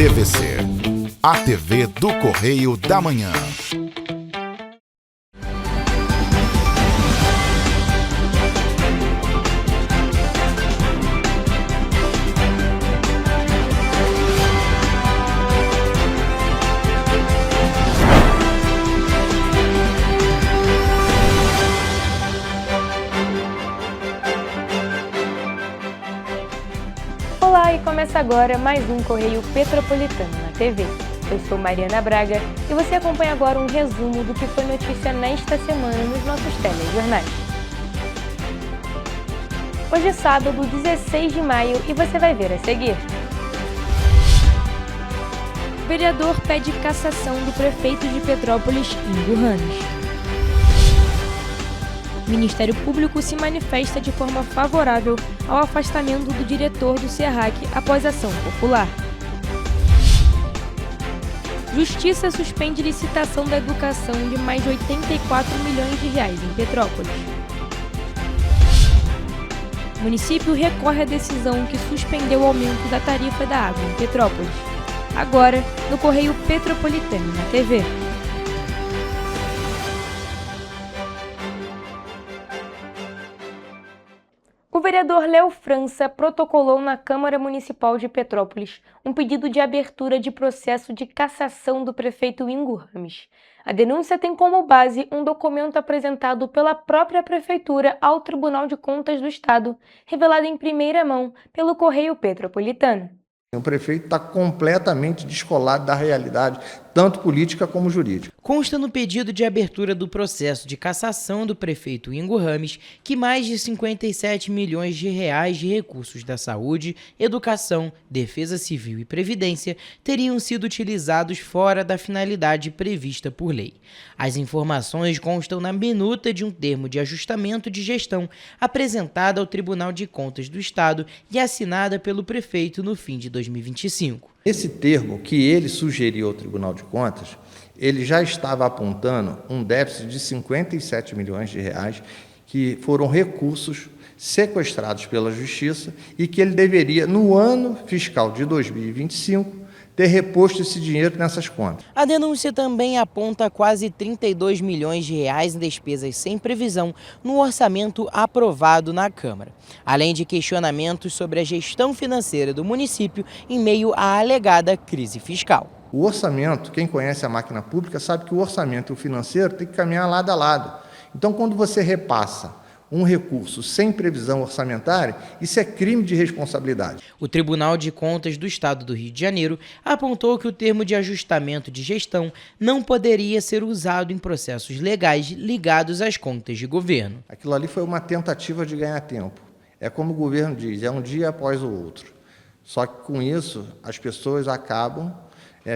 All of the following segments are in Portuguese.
TVC, a TV do Correio da Manhã. Olá, e começa agora mais um Correio Petropolitano na TV. Eu sou Mariana Braga e você acompanha agora um resumo do que foi notícia nesta semana nos nossos telejornais. Hoje é sábado, 16 de maio, e você vai ver a seguir. O vereador pede cassação do prefeito de Petrópolis, Ingo Ramos. O Ministério Público se manifesta de forma favorável ao afastamento do diretor do SERRAC após ação popular. Justiça suspende licitação da educação de mais de 84 milhões de reais em Petrópolis. O município recorre à decisão que suspendeu o aumento da tarifa da água em Petrópolis. Agora, no Correio Petropolitano na TV. O vereador Léo França protocolou na Câmara Municipal de Petrópolis um pedido de abertura de processo de cassação do prefeito Ingo Ramos. A denúncia tem como base um documento apresentado pela própria Prefeitura ao Tribunal de Contas do Estado, revelado em primeira mão pelo Correio Petropolitano. O prefeito está completamente descolado da realidade, tanto política como jurídica. Consta no pedido de abertura do processo de cassação do prefeito Ingo Ramos que mais de 57 milhões de reais de recursos da saúde, educação, defesa civil e previdência teriam sido utilizados fora da finalidade prevista por lei. As informações constam na minuta de um termo de ajustamento de gestão apresentada ao Tribunal de Contas do Estado e assinada pelo prefeito no fim de 2025. Esse termo que ele sugeriu ao Tribunal de Contas, ele já estava apontando um déficit de 57 milhões de reais, que foram recursos sequestrados pela Justiça e que ele deveria, no ano fiscal de 2025, ter reposto esse dinheiro nessas contas. A denúncia também aponta quase 32 milhões de reais em despesas sem previsão no orçamento aprovado na Câmara, além de questionamentos sobre a gestão financeira do município em meio à alegada crise fiscal. O orçamento, quem conhece a máquina pública sabe que o orçamento e o financeiro tem que caminhar lado a lado. Então, quando você repassa um recurso sem previsão orçamentária, isso é crime de responsabilidade. O Tribunal de Contas do Estado do Rio de Janeiro apontou que o termo de ajustamento de gestão não poderia ser usado em processos legais ligados às contas de governo. Aquilo ali foi uma tentativa de ganhar tempo. É como o governo diz, é um dia após o outro. Só que com isso as pessoas acabam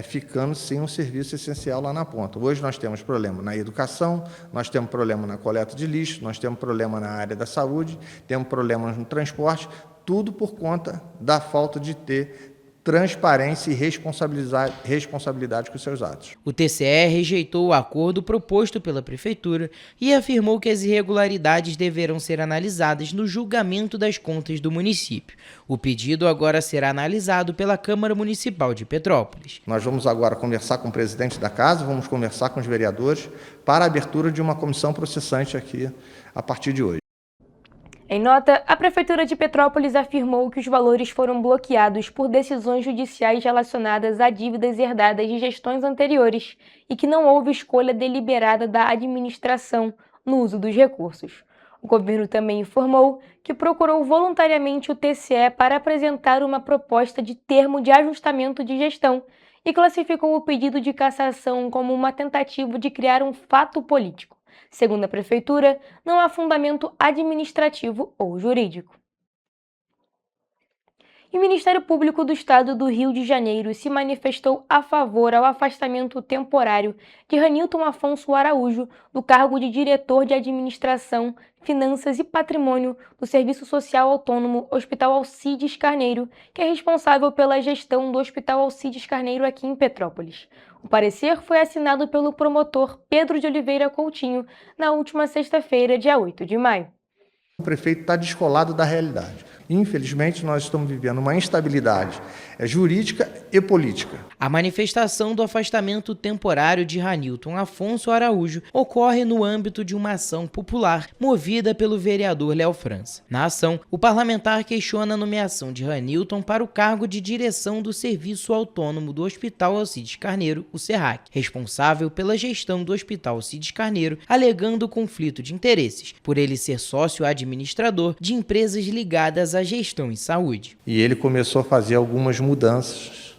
ficando sem um serviço essencial lá na ponta. Hoje nós temos problema na educação, nós temos problema na coleta de lixo, nós temos problema na área da saúde, temos problemas no transporte, tudo por conta da falta de ter transparência e responsabilidade com os seus atos. O TCE rejeitou o acordo proposto pela Prefeitura e afirmou que as irregularidades deverão ser analisadas no julgamento das contas do município. O pedido agora será analisado pela Câmara Municipal de Petrópolis. Nós vamos agora conversar com o presidente da casa, vamos conversar com os vereadores para a abertura de uma comissão processante aqui a partir de hoje. Em nota, a Prefeitura de Petrópolis afirmou que os valores foram bloqueados por decisões judiciais relacionadas a dívidas herdadas de gestões anteriores e que não houve escolha deliberada da administração no uso dos recursos. O governo também informou que procurou voluntariamente o TCE para apresentar uma proposta de termo de ajustamento de gestão e classificou o pedido de cassação como uma tentativa de criar um fato político. Segundo a Prefeitura, não há fundamento administrativo ou jurídico. E o Ministério Público do Estado do Rio de Janeiro se manifestou a favor ao afastamento temporário de Ranilton Afonso Araújo do cargo de diretor de Administração, Finanças e Patrimônio do Serviço Social Autônomo Hospital Alcides Carneiro, que é responsável pela gestão do Hospital Alcides Carneiro aqui em Petrópolis. O parecer foi assinado pelo promotor Pedro de Oliveira Coutinho na última sexta-feira, dia 8 de maio. O prefeito está descolado da realidade. Infelizmente, nós estamos vivendo uma instabilidade jurídica e política. A manifestação do afastamento temporário de Ranilton Afonso Araújo ocorre no âmbito de uma ação popular movida pelo vereador Léo França. Na ação, o parlamentar questiona a nomeação de Ranilton para o cargo de direção do Serviço Autônomo do Hospital Alcides Carneiro, o SERRAC, responsável pela gestão do Hospital Alcides Carneiro, alegando conflito de interesses, por ele ser sócio administrador de empresas ligadas à gestão em saúde. E ele começou a fazer algumas mudanças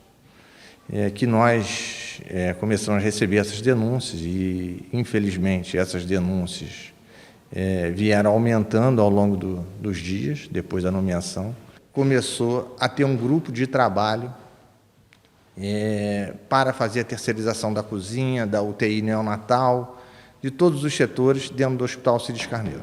que nós começamos a receber essas denúncias e, infelizmente, essas denúncias vieram aumentando ao longo dos dias, depois da nomeação. Começou a ter um grupo de trabalho para fazer a terceirização da cozinha, da UTI neonatal, de todos os setores dentro do Hospital Alcides Carneiro.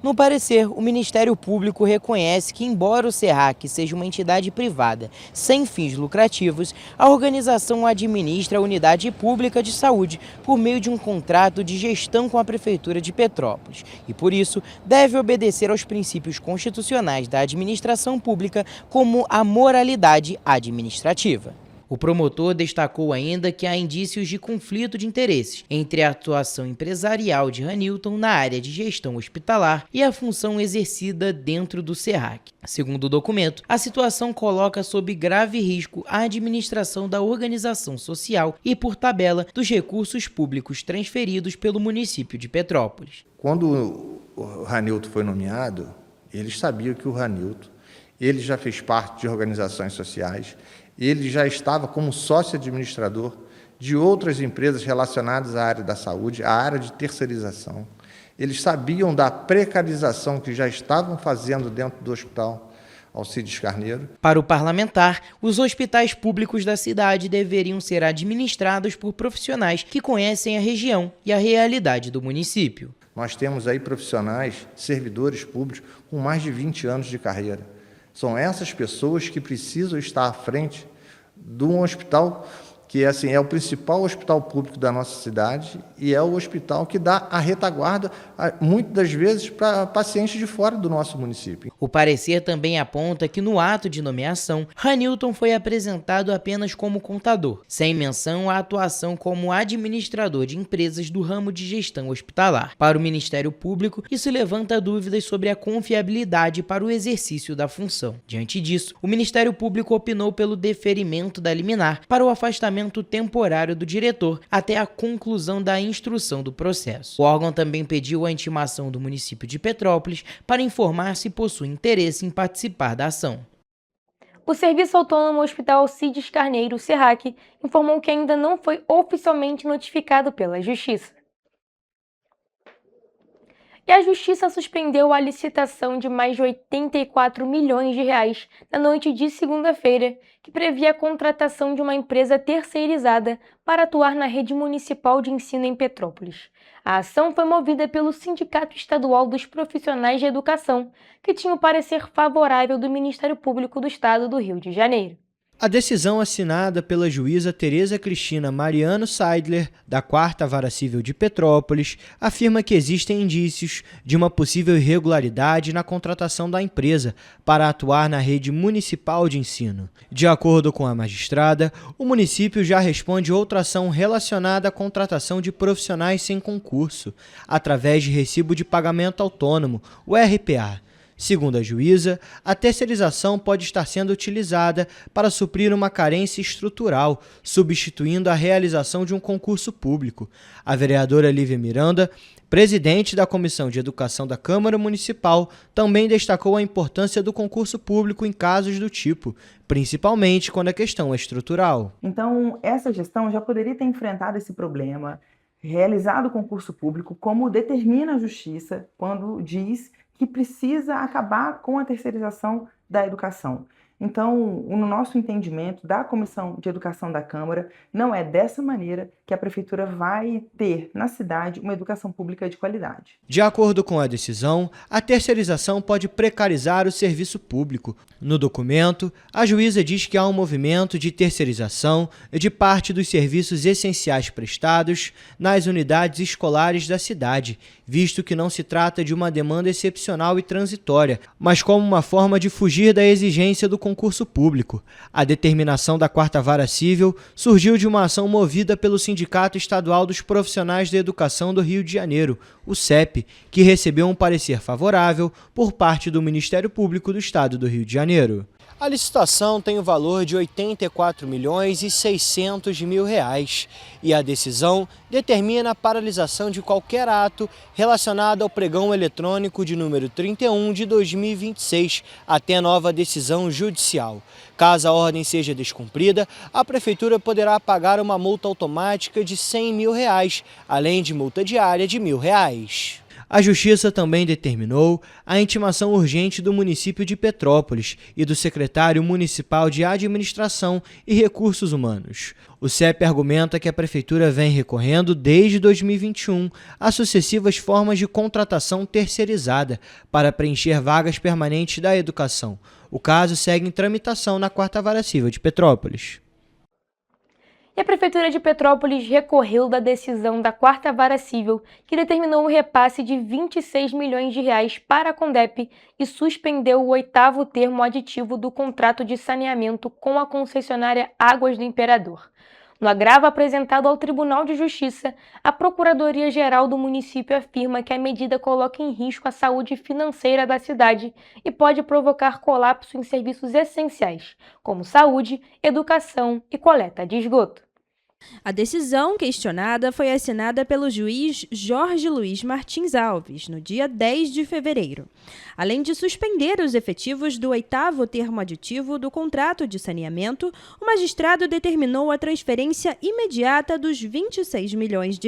No parecer, o Ministério Público reconhece que, embora o SERRAC seja uma entidade privada sem fins lucrativos, a organização administra a unidade pública de saúde por meio de um contrato de gestão com a Prefeitura de Petrópolis e, por isso, deve obedecer aos princípios constitucionais da administração pública, como a moralidade administrativa. O promotor destacou ainda que há indícios de conflito de interesses entre a atuação empresarial de Ranilton na área de gestão hospitalar e a função exercida dentro do SERRAC. Segundo o documento, a situação coloca sob grave risco a administração da organização social e, por tabela, dos recursos públicos transferidos pelo município de Petrópolis. Quando o Ranilton foi nomeado, eles sabiam que o Ranilton ele já fez parte de organizações sociais, ele já estava como sócio administrador de outras empresas relacionadas à área da saúde, à área de terceirização. Eles sabiam da precarização que já estavam fazendo dentro do Hospital Alcides Carneiro. Para o parlamentar, os hospitais públicos da cidade deveriam ser administrados por profissionais que conhecem a região e a realidade do município. Nós temos aí profissionais, servidores públicos com mais de 20 anos de carreira. São essas pessoas que precisam estar à frente de um hospital que é o principal hospital público da nossa cidade e é o hospital que dá a retaguarda, muitas das vezes, para pacientes de fora do nosso município. O parecer também aponta que no ato de nomeação, Ranilton foi apresentado apenas como contador, sem menção à atuação como administrador de empresas do ramo de gestão hospitalar. Para o Ministério Público, isso levanta dúvidas sobre a confiabilidade para o exercício da função. Diante disso, o Ministério Público opinou pelo deferimento da liminar para o afastamento temporário do diretor até a conclusão da instrução do processo. O órgão também pediu a intimação do município de Petrópolis para informar se possui interesse em participar da ação. O Serviço Autônomo Hospital Alcides Carneiro, SERRAC, informou que ainda não foi oficialmente notificado pela Justiça. E a Justiça suspendeu a licitação de mais de 84 milhões de reais na noite de segunda-feira, que previa a contratação de uma empresa terceirizada para atuar na rede municipal de ensino em Petrópolis. A ação foi movida pelo Sindicato Estadual dos Profissionais de Educação, que tinha o parecer favorável do Ministério Público do Estado do Rio de Janeiro. A decisão assinada pela juíza Tereza Cristina Mariano Seidler, da 4ª Vara Civil de Petrópolis, afirma que existem indícios de uma possível irregularidade na contratação da empresa para atuar na rede municipal de ensino. De acordo com a magistrada, o município já responde outra ação relacionada à contratação de profissionais sem concurso, através de recibo de pagamento autônomo, o RPA. Segundo a juíza, a terceirização pode estar sendo utilizada para suprir uma carência estrutural, substituindo a realização de um concurso público. A vereadora Lívia Miranda, presidente da Comissão de Educação da Câmara Municipal, também destacou a importância do concurso público em casos do tipo, principalmente quando a questão é estrutural. Então, essa gestão já poderia ter enfrentado esse problema, realizado o concurso público, como determina a Justiça quando diz que precisa acabar com a terceirização da educação. Então, no nosso entendimento da Comissão de Educação da Câmara, não é dessa maneira que a prefeitura vai ter na cidade uma educação pública de qualidade. De acordo com a decisão, a terceirização pode precarizar o serviço público. No documento, a juíza diz que há um movimento de terceirização de parte dos serviços essenciais prestados nas unidades escolares da cidade, visto que não se trata de uma demanda excepcional e transitória, mas como uma forma de fugir da exigência do concurso público. A determinação da 4ª Vara Civil surgiu de uma ação movida pelo Sindicato Estadual dos Profissionais da Educação do Rio de Janeiro, o CEP, que recebeu um parecer favorável por parte do Ministério Público do Estado do Rio de Janeiro. A licitação tem o valor de R$ 84.600.000 e a decisão determina a paralisação de qualquer ato relacionado ao pregão eletrônico de número 31 de 2026 até nova decisão judicial. Caso a ordem seja descumprida, a Prefeitura poderá pagar uma multa automática de R$ 100.000, além de multa diária de R$ 1.000. A Justiça também determinou a intimação urgente do município de Petrópolis e do secretário municipal de Administração e Recursos Humanos. O CEP argumenta que a Prefeitura vem recorrendo desde 2021 a sucessivas formas de contratação terceirizada para preencher vagas permanentes da educação. O caso segue em tramitação na 4ª Vara Civil de Petrópolis. E a Prefeitura de Petrópolis recorreu da decisão da 4ª Vara Civil, que determinou o repasse de R$ 26 milhões para a Condep e suspendeu o 8º termo aditivo do contrato de saneamento com a concessionária Águas do Imperador. No agravo apresentado ao Tribunal de Justiça, a Procuradoria-Geral do município afirma que a medida coloca em risco a saúde financeira da cidade e pode provocar colapso em serviços essenciais, como saúde, educação e coleta de esgoto. A decisão questionada foi assinada pelo juiz Jorge Luiz Martins Alves, no dia 10 de fevereiro. Além de suspender os efetivos do 8º termo aditivo do contrato de saneamento, o magistrado determinou a transferência imediata dos R$ 26 milhões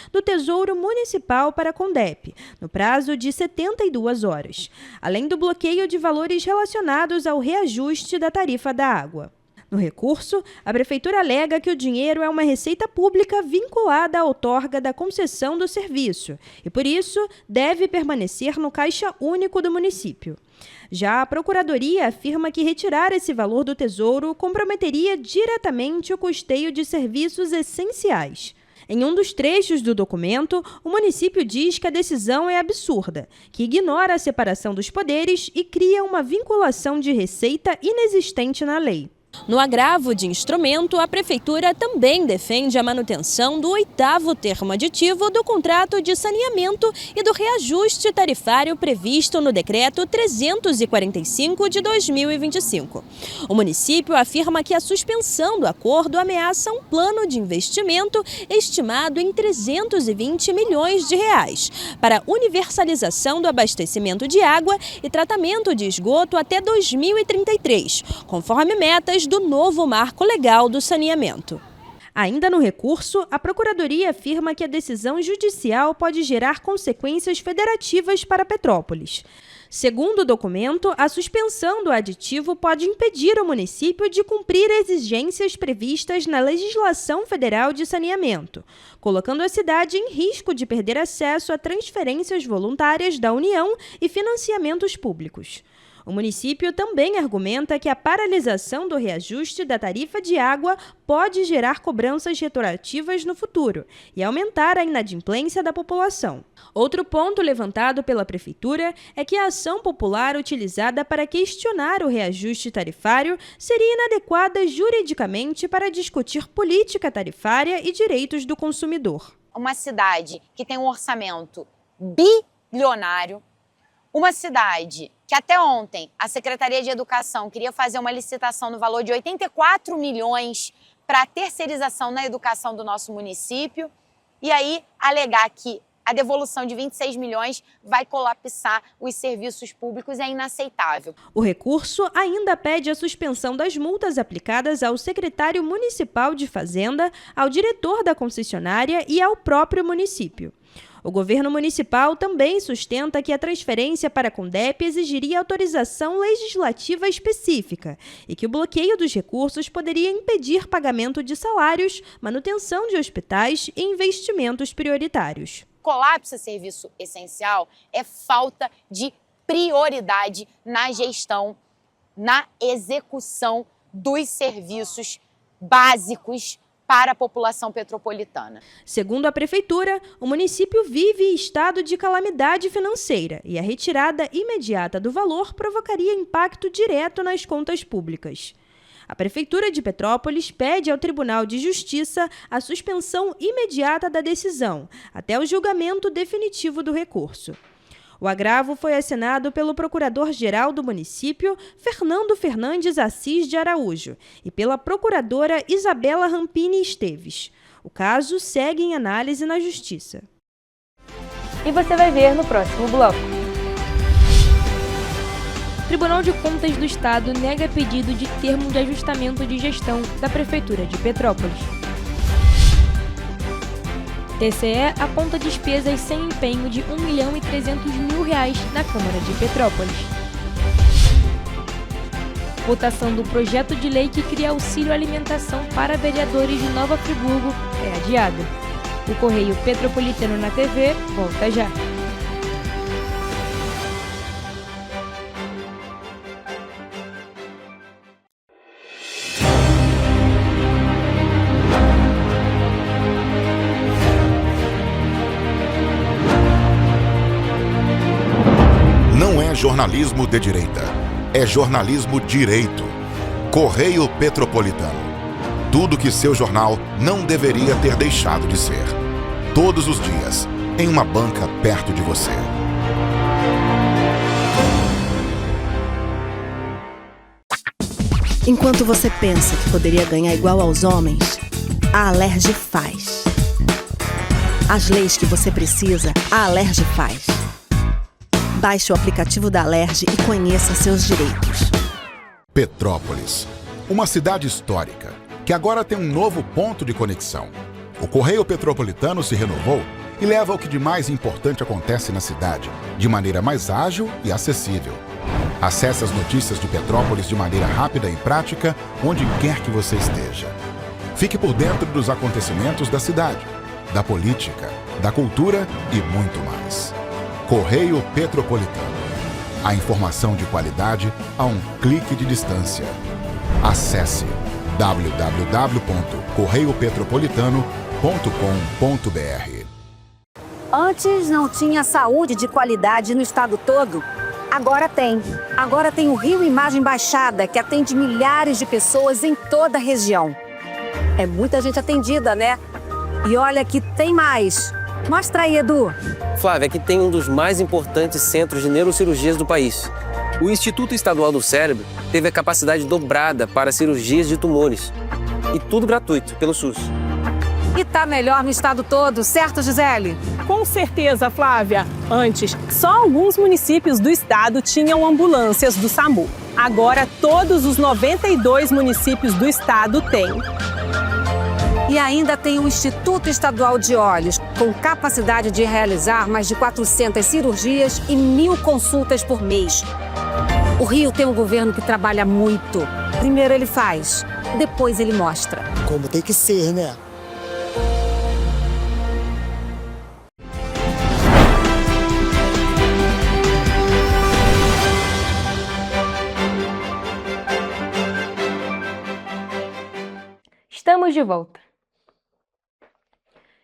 do Tesouro Municipal para a Condep, no prazo de 72 horas, além do bloqueio de valores relacionados ao reajuste da tarifa da água. No recurso, a Prefeitura alega que o dinheiro é uma receita pública vinculada à outorga da concessão do serviço e, por isso, deve permanecer no Caixa Único do município. Já a Procuradoria afirma que retirar esse valor do Tesouro comprometeria diretamente o custeio de serviços essenciais. Em um dos trechos do documento, o município diz que a decisão é absurda, que ignora a separação dos poderes e cria uma vinculação de receita inexistente na lei. No agravo de instrumento, a Prefeitura também defende a manutenção do 8º termo aditivo do contrato de saneamento e do reajuste tarifário previsto no Decreto 345 de 2025. O município afirma que a suspensão do acordo ameaça um plano de investimento estimado em R$ 320 milhões para universalização do abastecimento de água e tratamento de esgoto até 2033, conforme metas do novo marco legal do saneamento. Ainda no recurso, a Procuradoria afirma que a decisão judicial pode gerar consequências federativas para Petrópolis. Segundo o documento, a suspensão do aditivo pode impedir o município de cumprir exigências previstas na legislação federal de saneamento, colocando a cidade em risco de perder acesso a transferências voluntárias da União e financiamentos públicos. O município também argumenta que a paralisação do reajuste da tarifa de água pode gerar cobranças retroativas no futuro e aumentar a inadimplência da população. Outro ponto levantado pela Prefeitura é que a ação popular utilizada para questionar o reajuste tarifário seria inadequada juridicamente para discutir política tarifária e direitos do consumidor. Uma cidade que tem um orçamento bilionário, uma cidade que até ontem a Secretaria de Educação queria fazer uma licitação no valor de 84 milhões para a terceirização na educação do nosso município e aí alegar que a devolução de 26 milhões vai colapsar os serviços públicos é inaceitável. O recurso ainda pede a suspensão das multas aplicadas ao secretário municipal de Fazenda, ao diretor da concessionária e ao próprio município. O governo municipal também sustenta que a transferência para a Condep exigiria autorização legislativa específica e que o bloqueio dos recursos poderia impedir pagamento de salários, manutenção de hospitais e investimentos prioritários. Colapso a serviço essencial é falta de prioridade na gestão, na execução dos serviços básicos para a população petropolitana. Segundo a Prefeitura, o município vive em estado de calamidade financeira e a retirada imediata do valor provocaria impacto direto nas contas públicas. A Prefeitura de Petrópolis pede ao Tribunal de Justiça a suspensão imediata da decisão, até o julgamento definitivo do recurso. O agravo foi assinado pelo Procurador-Geral do município, Fernando Fernandes Assis de Araújo, e pela Procuradora Isabela Rampini Esteves. O caso segue em análise na Justiça. E você vai ver no próximo bloco. O Tribunal de Contas do Estado nega pedido de termo de ajustamento de gestão da Prefeitura de Petrópolis. TCE aponta despesas sem empenho de R$ 1.300.000 na Câmara de Petrópolis. Votação do projeto de lei que cria auxílio alimentação para vereadores de Nova Friburgo é adiada. O Correio Petropolitano na TV volta já. Não é jornalismo de direita, é jornalismo direito. Correio Petropolitano. Tudo que seu jornal não deveria ter deixado de ser. Todos os dias, em uma banca perto de você. Enquanto você pensa que poderia ganhar igual aos homens, a Alerj faz. As leis que você precisa, a Alerj faz. Baixe o aplicativo da Alerj e conheça seus direitos. Petrópolis, uma cidade histórica, que agora tem um novo ponto de conexão. O Correio Petropolitano se renovou e leva o que de mais importante acontece na cidade, de maneira mais ágil e acessível. Acesse as notícias de Petrópolis de maneira rápida e prática, onde quer que você esteja. Fique por dentro dos acontecimentos da cidade, da política, da cultura e muito mais. Correio Petropolitano. A informação de qualidade a um clique de distância. Acesse www.correiopetropolitano.com.br. Antes não tinha saúde de qualidade no estado todo. Agora tem. Agora tem o Rio Imagem Baixada, que atende milhares de pessoas em toda a região. É muita gente atendida, né? E olha que tem mais. Mostra aí, Edu. Flávia, aqui tem um dos mais importantes centros de neurocirurgias do país. O Instituto Estadual do Cérebro teve a capacidade dobrada para cirurgias de tumores. E tudo gratuito, pelo SUS. E tá melhor no estado todo, certo, Gisele? Com certeza, Flávia. Antes, só alguns municípios do estado tinham ambulâncias do SAMU. Agora, todos os 92 municípios do estado têm. E ainda tem o Instituto Estadual de Olhos, com capacidade de realizar mais de 400 cirurgias e 1.000 consultas por mês. O Rio tem um governo que trabalha muito. Primeiro ele faz, depois ele mostra. Como tem que ser, né? Estamos de volta.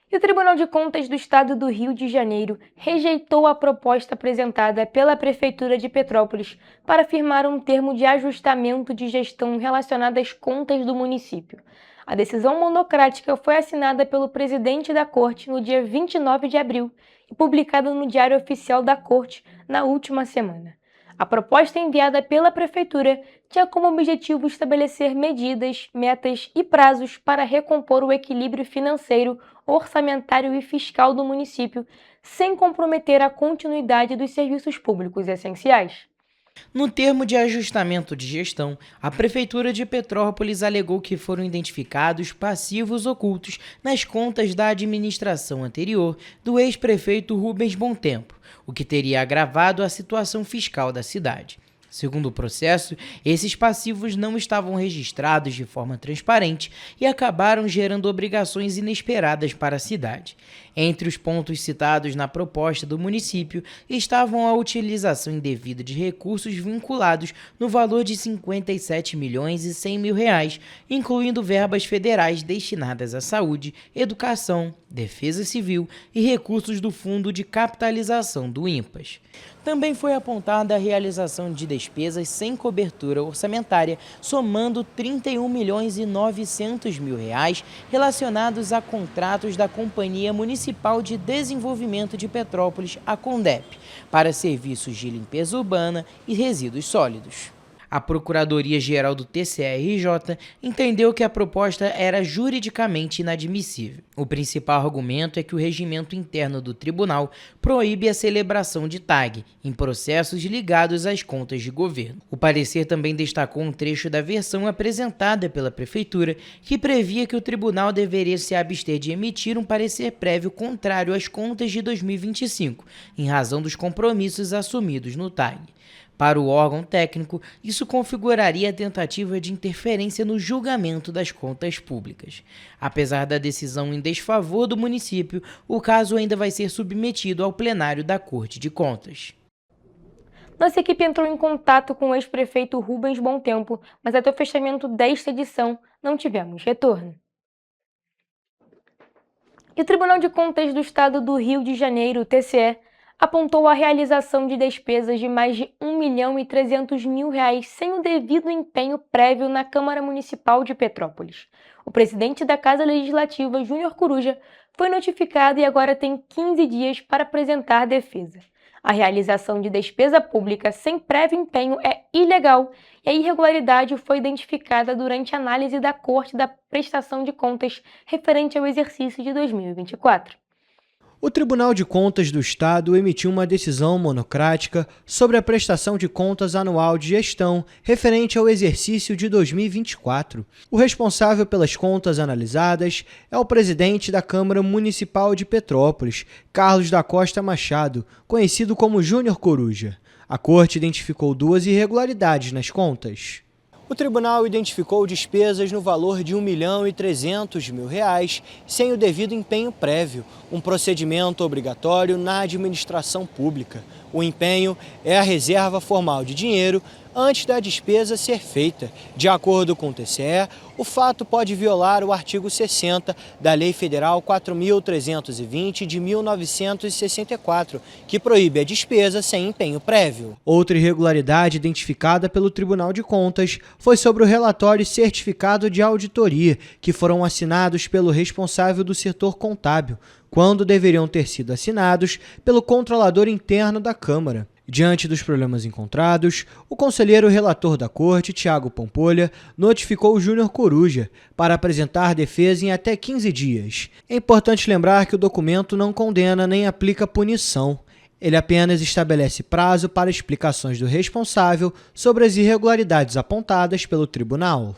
E o Tribunal de Contas do Estado do Rio de Janeiro rejeitou a proposta apresentada pela Prefeitura de Petrópolis para firmar um termo de ajustamento de gestão relacionado às contas do município. A decisão monocrática foi assinada pelo presidente da Corte no dia 29 de abril e publicada no Diário Oficial da Corte na última semana. A proposta enviada pela Prefeitura tinha como objetivo estabelecer medidas, metas e prazos para recompor o equilíbrio financeiro, orçamentário e fiscal do município, sem comprometer a continuidade dos serviços públicos essenciais. No termo de ajustamento de gestão, a Prefeitura de Petrópolis alegou que foram identificados passivos ocultos nas contas da administração anterior do ex-prefeito Rubens Bontempo, o que teria agravado a situação fiscal da cidade. Segundo o processo, esses passivos não estavam registrados de forma transparente e acabaram gerando obrigações inesperadas para a cidade. Entre os pontos citados na proposta do município estavam a utilização indevida de recursos vinculados no valor de R$ 57.100.000, incluindo verbas federais destinadas à saúde, educação, defesa civil e recursos do Fundo de Capitalização do INPAS. Também foi apontada a realização de despesas sem cobertura orçamentária, somando R$ 31.900.000 relacionados a contratos da Companhia Municipal de Desenvolvimento de Petrópolis, a CONDEP, para serviços de limpeza urbana e resíduos sólidos. A Procuradoria-Geral do TCE-RJ entendeu que a proposta era juridicamente inadmissível. O principal argumento é que o regimento interno do tribunal proíbe a celebração de tag em processos ligados às contas de governo. O parecer também destacou um trecho da versão apresentada pela Prefeitura que previa que o tribunal deveria se abster de emitir um parecer prévio contrário às contas de 2025, em razão dos compromissos assumidos no tag. Para o órgão técnico, isso configuraria a tentativa de interferência no julgamento das contas públicas. Apesar da decisão em desfavor do município, o caso ainda vai ser submetido ao plenário da Corte de Contas. Nossa equipe entrou em contato com o ex-prefeito Rubens Bontempo, mas até o fechamento desta edição não tivemos retorno. E o Tribunal de Contas do Estado do Rio de Janeiro, TCE, apontou a realização de despesas de mais de R$ 1.300.000 sem o devido empenho prévio na Câmara Municipal de Petrópolis. O presidente da Casa Legislativa, Júnior Coruja, foi notificado e agora tem 15 dias para apresentar defesa. A realização de despesa pública sem prévio empenho é ilegal e a irregularidade foi identificada durante a análise da Corte da Prestação de Contas referente ao exercício de 2024. O Tribunal de Contas do Estado emitiu uma decisão monocrática sobre a prestação de contas anual de gestão referente ao exercício de 2024. O responsável pelas contas analisadas é o presidente da Câmara Municipal de Petrópolis, Carlos da Costa Machado, conhecido como Júnior Coruja. A Corte identificou 2 irregularidades nas contas. O tribunal identificou despesas no valor de R$ 1.300.000 sem o devido empenho prévio, um procedimento obrigatório na administração pública. O empenho é a reserva formal de dinheiro antes da despesa ser feita. De acordo com o TCE, o fato pode violar o artigo 60 da Lei Federal 4.320 de 1964, que proíbe a despesa sem empenho prévio. Outra irregularidade identificada pelo Tribunal de Contas foi sobre o relatório e certificado de auditoria, que foram assinados pelo responsável do setor contábil, quando deveriam ter sido assinados pelo controlador interno da Câmara. Diante dos problemas encontrados, o conselheiro relator da Corte, Tiago Pampolha, notificou o Júnior Coruja para apresentar defesa em até 15 dias. É importante lembrar que o documento não condena nem aplica punição. Ele apenas estabelece prazo para explicações do responsável sobre as irregularidades apontadas pelo tribunal.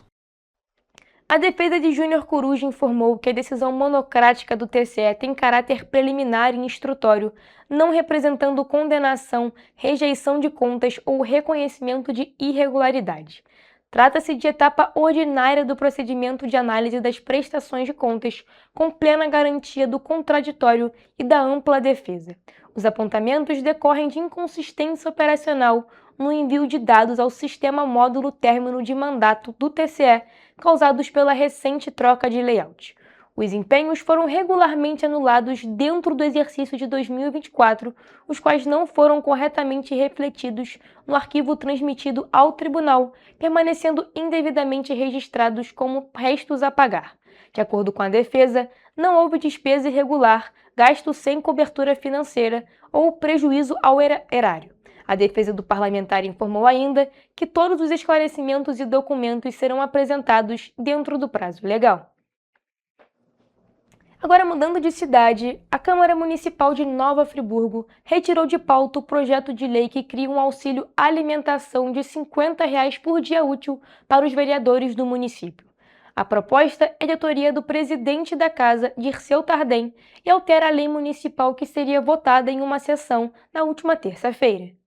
A defesa de Júnior Coruja informou que a decisão monocrática do TCE tem caráter preliminar e instrutório, não representando condenação, rejeição de contas ou reconhecimento de irregularidade. Trata-se de etapa ordinária do procedimento de análise das prestações de contas, com plena garantia do contraditório e da ampla defesa. Os apontamentos decorrem de inconsistência operacional no envio de dados ao sistema módulo término de mandato do TCE, causados pela recente troca de layout. Os empenhos foram regularmente anulados dentro do exercício de 2024, os quais não foram corretamente refletidos no arquivo transmitido ao tribunal, permanecendo indevidamente registrados como restos a pagar. De acordo com a defesa, não houve despesa irregular, gasto sem cobertura financeira ou prejuízo ao erário. A defesa do parlamentar informou ainda que todos os esclarecimentos e documentos serão apresentados dentro do prazo legal. Agora, mudando de cidade, a Câmara Municipal de Nova Friburgo retirou de pauta o projeto de lei que cria um auxílio alimentação de R$ 50 por dia útil para os vereadores do município. A proposta é de autoria do presidente da Casa, Dirceu Tardem, e altera a lei municipal que seria votada em uma sessão na última terça-feira.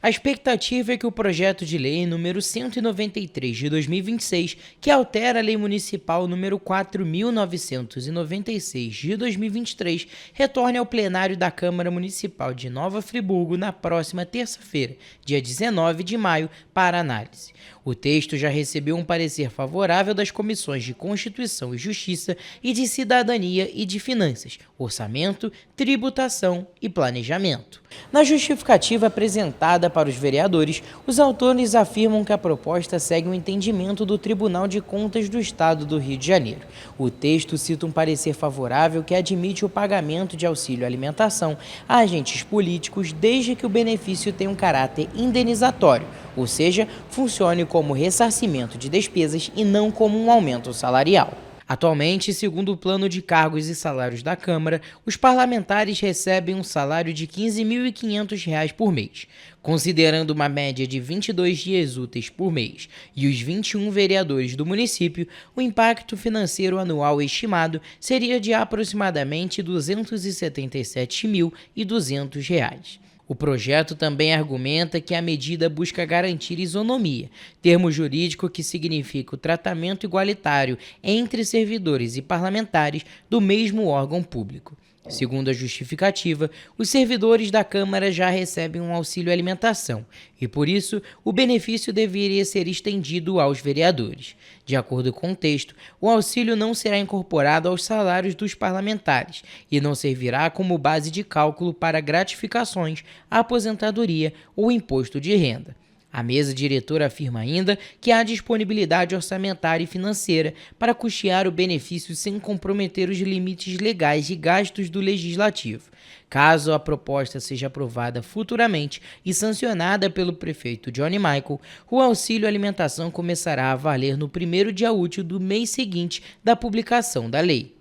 A expectativa é que o projeto de lei número 193 de 2026, que altera a lei municipal número 4.996 de 2023, retorne ao plenário da Câmara Municipal de Nova Friburgo na próxima terça-feira, dia 19 de maio, para análise. O texto já recebeu um parecer favorável das comissões de Constituição e Justiça e de Cidadania e de Finanças, Orçamento, Tributação e Planejamento. Na justificativa apresentada para os vereadores, os autores afirmam que a proposta segue o entendimento do Tribunal de Contas do Estado do Rio de Janeiro. O texto cita um parecer favorável que admite o pagamento de auxílio alimentação a agentes políticos desde que o benefício tenha um caráter indenizatório, ou seja, funcione como ressarcimento de despesas e não como um aumento salarial. Atualmente, segundo o plano de cargos e salários da Câmara, os parlamentares recebem um salário de R$ 15.500 por mês. Considerando uma média de 22 dias úteis por mês e os 21 vereadores do município, o impacto financeiro anual estimado seria de aproximadamente R$ 277.200. O projeto também argumenta que a medida busca garantir isonomia, termo jurídico que significa o tratamento igualitário entre servidores e parlamentares do mesmo órgão público. Segundo a justificativa, os servidores da Câmara já recebem um auxílio alimentação e, por isso, o benefício deveria ser estendido aos vereadores. De acordo com o texto, o auxílio não será incorporado aos salários dos parlamentares e não servirá como base de cálculo para gratificações, aposentadoria ou imposto de renda. A mesa diretora afirma ainda que há disponibilidade orçamentária e financeira para custear o benefício sem comprometer os limites legais de gastos do Legislativo. Caso a proposta seja aprovada futuramente e sancionada pelo prefeito Johnny Michael, o auxílio alimentação começará a valer no primeiro dia útil do mês seguinte da publicação da lei.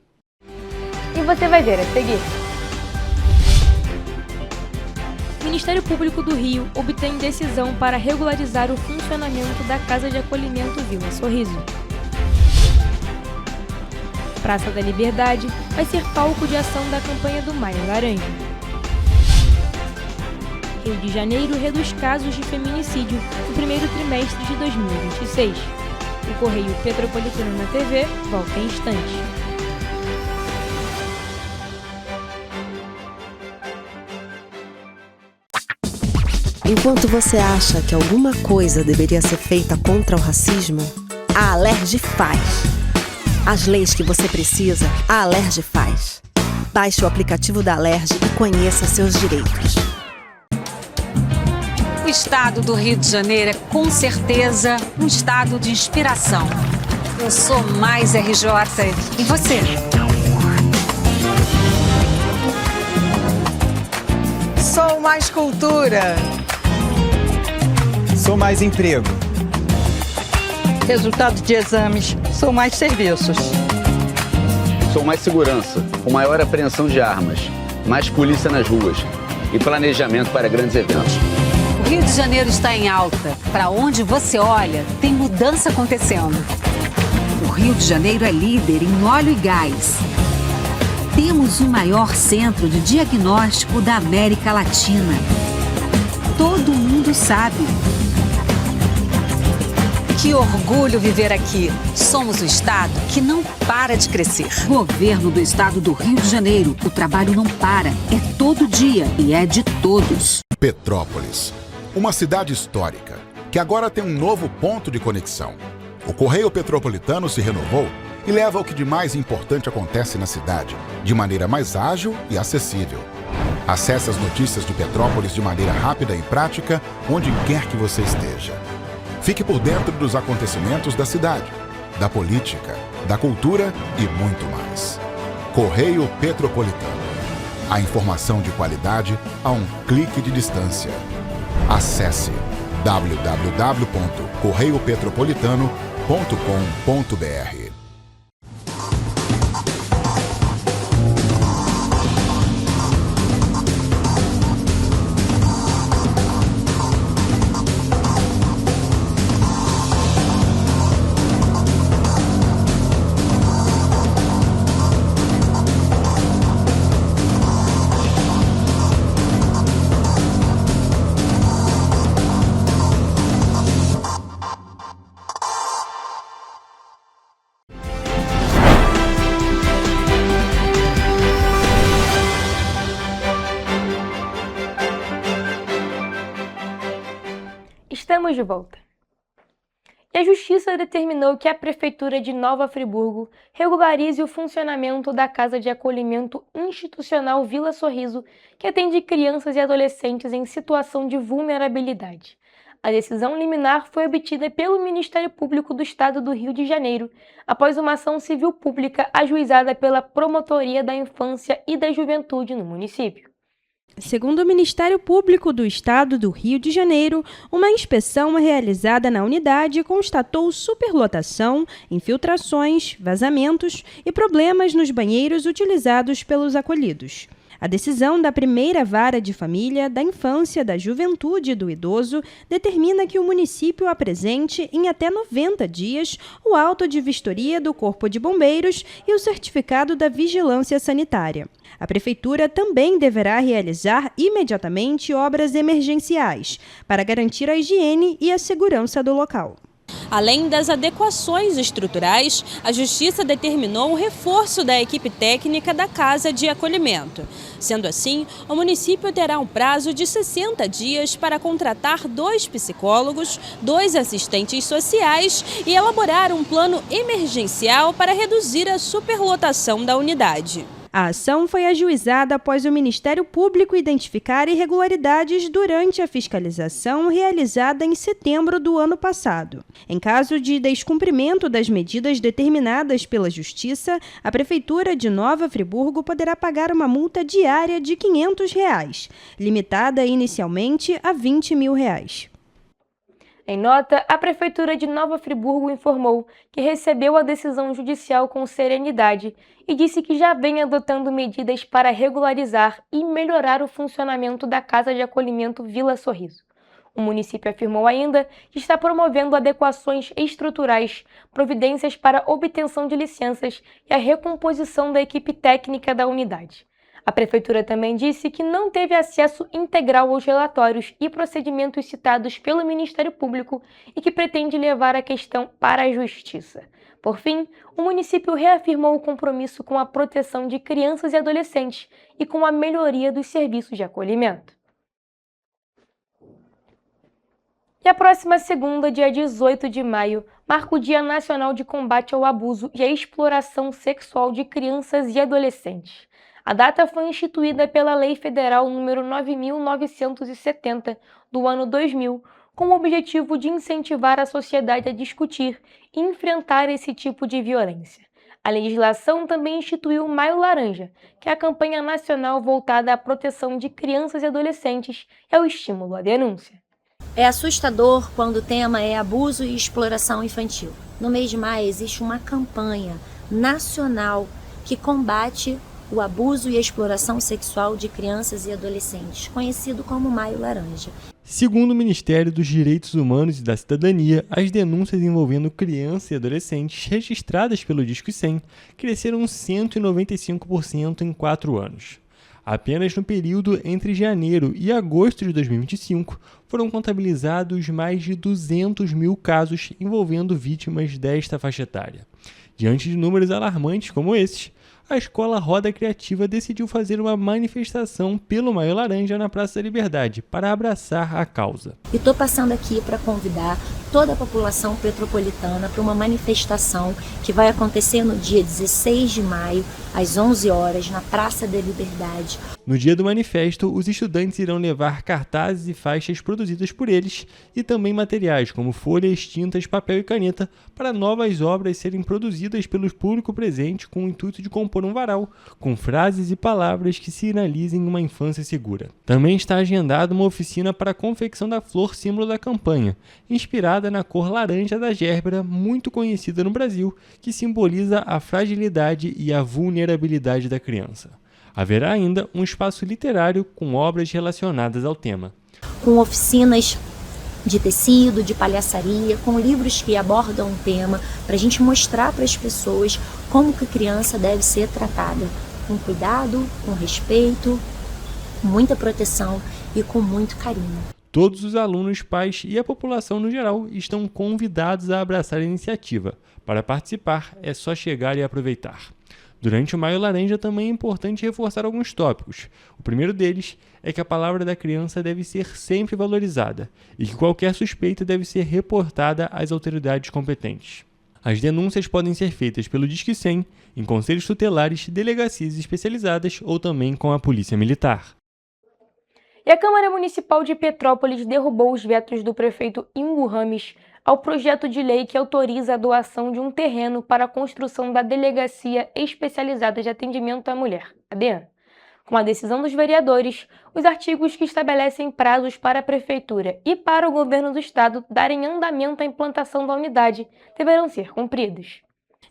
E você vai ver a seguir. O Ministério Público do Rio obtém decisão para regularizar o funcionamento da Casa de Acolhimento Vila Sorriso. Praça da Liberdade vai ser palco de ação da campanha do Maio Laranja. Rio de Janeiro reduz casos de feminicídio no primeiro trimestre de 2026. O Correio Petropolitano na TV volta em instantes. Enquanto você acha que alguma coisa deveria ser feita contra o racismo, a Alerj faz. As leis que você precisa, a Alerj faz. Baixe o aplicativo da Alerj e conheça seus direitos. O estado do Rio de Janeiro é, com certeza, um estado de inspiração. Eu sou mais RJ. E você? Sou mais cultura. Sou mais emprego. Resultado de exames. Sou mais serviços. Sou mais segurança, com maior apreensão de armas, mais polícia nas ruas e planejamento para grandes eventos. O Rio de Janeiro está em alta. Para onde você olha, tem mudança acontecendo. O Rio de Janeiro é líder em óleo e gás. Temos o maior centro de diagnóstico da América Latina. Todo mundo sabe. Que orgulho viver aqui. Somos o estado que não para de crescer. Governo do estado do Rio de Janeiro. O trabalho não para. É todo dia e é de todos. Petrópolis, uma cidade histórica que agora tem um novo ponto de conexão. O Correio Petropolitano se renovou e leva o que de mais importante acontece na cidade, de maneira mais ágil e acessível. Acesse as notícias de Petrópolis de maneira rápida e prática, onde quer que você esteja. Fique por dentro dos acontecimentos da cidade, da política, da cultura e muito mais. Correio Petropolitano. A informação de qualidade a um clique de distância. Acesse www.correiopetropolitano.com.br. Estamos de volta. E a Justiça determinou que a Prefeitura de Nova Friburgo regularize o funcionamento da Casa de Acolhimento Institucional Vila Sorriso, que atende crianças e adolescentes em situação de vulnerabilidade. A decisão liminar foi obtida pelo Ministério Público do Estado do Rio de Janeiro, após uma ação civil pública ajuizada pela Promotoria da Infância e da Juventude no município. Segundo o Ministério Público do Estado do Rio de Janeiro, uma inspeção realizada na unidade constatou superlotação, infiltrações, vazamentos e problemas nos banheiros utilizados pelos acolhidos. A decisão da primeira vara de família, da infância, da juventude e do idoso determina que o município apresente, em até 90 dias, o auto de vistoria do Corpo de Bombeiros e o certificado da vigilância sanitária. A Prefeitura também deverá realizar imediatamente obras emergenciais para garantir a higiene e a segurança do local. Além das adequações estruturais, a Justiça determinou o reforço da equipe técnica da Casa de Acolhimento. Sendo assim, o município terá um prazo de 60 dias para contratar 2 psicólogos, 2 assistentes sociais e elaborar um plano emergencial para reduzir a superlotação da unidade. A ação foi ajuizada após o Ministério Público identificar irregularidades durante a fiscalização realizada em setembro do ano passado. Em caso de descumprimento das medidas determinadas pela Justiça, a Prefeitura de Nova Friburgo poderá pagar uma multa diária de R$ 500, limitada inicialmente a R$ 20 mil. Em nota, a Prefeitura de Nova Friburgo informou que recebeu a decisão judicial com serenidade e disse que já vem adotando medidas para regularizar e melhorar o funcionamento da Casa de Acolhimento Vila Sorriso. O município afirmou ainda que está promovendo adequações estruturais, providências para obtenção de licenças e a recomposição da equipe técnica da unidade. A Prefeitura também disse que não teve acesso integral aos relatórios e procedimentos citados pelo Ministério Público e que pretende levar a questão para a Justiça. Por fim, o município reafirmou o compromisso com a proteção de crianças e adolescentes e com a melhoria dos serviços de acolhimento. E a próxima segunda, dia 18 de maio, marca o Dia Nacional de Combate ao Abuso e à Exploração Sexual de Crianças e Adolescentes. A data foi instituída pela Lei Federal nº 9.970, do ano 2000, com o objetivo de incentivar a sociedade a discutir e enfrentar esse tipo de violência. A legislação também instituiu o Maio Laranja, que é a campanha nacional voltada à proteção de crianças e adolescentes e ao estímulo à denúncia. É assustador quando o tema é abuso e exploração infantil. No mês de maio existe uma campanha nacional que combate o abuso e a exploração sexual de crianças e adolescentes, conhecido como Maio Laranja. Segundo o Ministério dos Direitos Humanos e da Cidadania, as denúncias envolvendo crianças e adolescentes registradas pelo Disque 100 cresceram 195% em 4 anos. Apenas no período entre janeiro e agosto de 2025, foram contabilizados mais de 200 mil casos envolvendo vítimas desta faixa etária. Diante de números alarmantes como esses, a Escola Roda Criativa decidiu fazer uma manifestação pelo Maio Laranja na Praça da Liberdade para abraçar a causa. E estou passando aqui para convidar toda a população petropolitana para uma manifestação que vai acontecer no dia 16 de maio, às 11 horas, na Praça da Liberdade. No dia do manifesto, os estudantes irão levar cartazes e faixas produzidas por eles e também materiais como folhas, tintas, papel e caneta para novas obras serem produzidas pelo público presente com o intuito de compor um varal com frases e palavras que sinalizem uma infância segura. Também está agendada uma oficina para a confecção da flor símbolo da campanha, inspirada na cor laranja da gérbera, muito conhecida no Brasil, que simboliza a fragilidade e a vulnerabilidade da criança. Haverá ainda um espaço literário com obras relacionadas ao tema. Com oficinas de tecido, de palhaçaria, com livros que abordam o tema, para a gente mostrar para as pessoas como que a criança deve ser tratada, com cuidado, com respeito, com muita proteção e com muito carinho. Todos os alunos, pais e a população no geral estão convidados a abraçar a iniciativa. Para participar, é só chegar e aproveitar. Durante o Maio Laranja também é importante reforçar alguns tópicos. O primeiro deles é que a palavra da criança deve ser sempre valorizada e que qualquer suspeita deve ser reportada às autoridades competentes. As denúncias podem ser feitas pelo Disque 100, em conselhos tutelares, delegacias especializadas ou também com a Polícia Militar. E a Câmara Municipal de Petrópolis derrubou os vetos do prefeito Ingo Rames ao projeto de lei que autoriza a doação de um terreno para a construção da Delegacia Especializada de Atendimento à Mulher, a DEAN. Com a decisão dos vereadores, os artigos que estabelecem prazos para a Prefeitura e para o Governo do Estado darem andamento à implantação da unidade deverão ser cumpridos.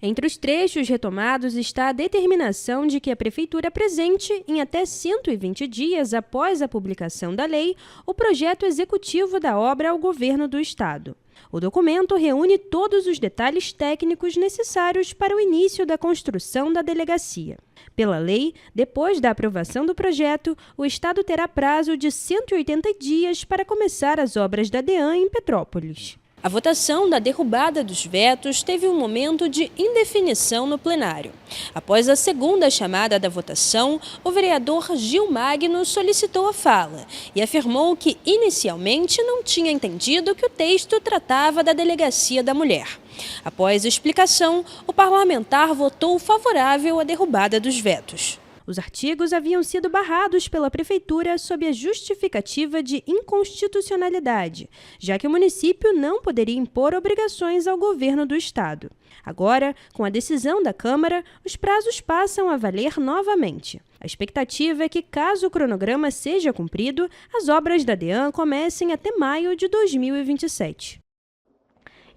Entre os trechos retomados está a determinação de que a Prefeitura apresente, em até 120 dias após a publicação da lei, o projeto executivo da obra ao Governo do Estado. O documento reúne todos os detalhes técnicos necessários para o início da construção da delegacia. Pela lei, depois da aprovação do projeto, o Estado terá prazo de 180 dias para começar as obras da DEAN em Petrópolis. A votação da derrubada dos vetos teve um momento de indefinição no plenário. Após a segunda chamada da votação, o vereador Gil Magno solicitou a fala e afirmou que inicialmente não tinha entendido que o texto tratava da Delegacia da Mulher. Após a explicação, o parlamentar votou favorável à derrubada dos vetos. Os artigos haviam sido barrados pela Prefeitura sob a justificativa de inconstitucionalidade, já que o município não poderia impor obrigações ao governo do Estado. Agora, com a decisão da Câmara, os prazos passam a valer novamente. A expectativa é que, caso o cronograma seja cumprido, as obras da DEAN comecem até maio de 2027.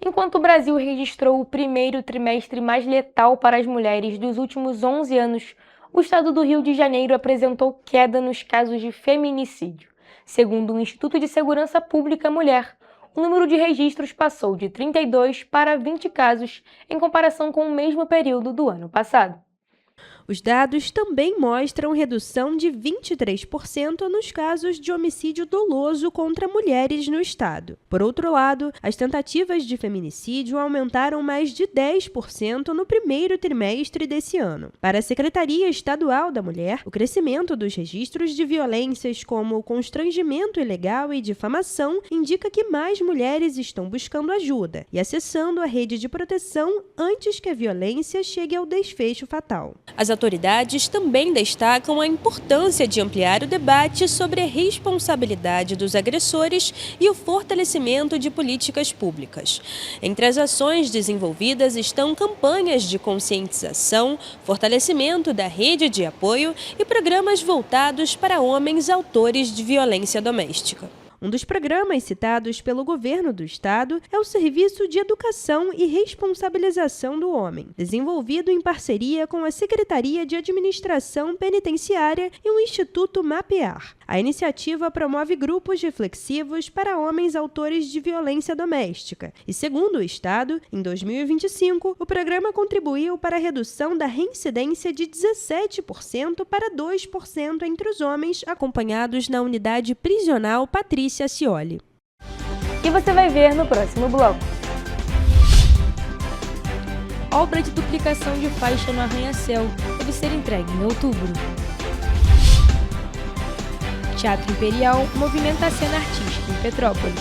Enquanto o Brasil registrou o primeiro trimestre mais letal para as mulheres dos últimos 11 anos, o estado do Rio de Janeiro apresentou queda nos casos de feminicídio. Segundo o Instituto de Segurança Pública Mulher, o número de registros passou de 32 para 20 casos, em comparação com o mesmo período do ano passado. Os dados também mostram redução de 23% nos casos de homicídio doloso contra mulheres no estado. Por outro lado, as tentativas de feminicídio aumentaram mais de 10% no primeiro trimestre desse ano. Para a Secretaria Estadual da Mulher, o crescimento dos registros de violências como constrangimento ilegal e difamação indica que mais mulheres estão buscando ajuda e acessando a rede de proteção antes que a violência chegue ao desfecho fatal. As autoridades também destacam a importância de ampliar o debate sobre a responsabilidade dos agressores e o fortalecimento de políticas públicas. Entre as ações desenvolvidas estão campanhas de conscientização, fortalecimento da rede de apoio e programas voltados para homens autores de violência doméstica. Um dos programas citados pelo governo do estado é o Serviço de Educação e Responsabilização do Homem, desenvolvido em parceria com a Secretaria de Administração Penitenciária e o Instituto Mapear. A iniciativa promove grupos reflexivos para homens autores de violência doméstica e, segundo o estado, em 2025, o programa contribuiu para a redução da reincidência de 17% para 2% entre os homens acompanhados na unidade prisional Patrícia Scioli. E você vai ver no próximo bloco. Obra de duplicação de faixa no arranha-céu deve ser entregue em outubro. Teatro Imperial movimenta a cena artística em Petrópolis.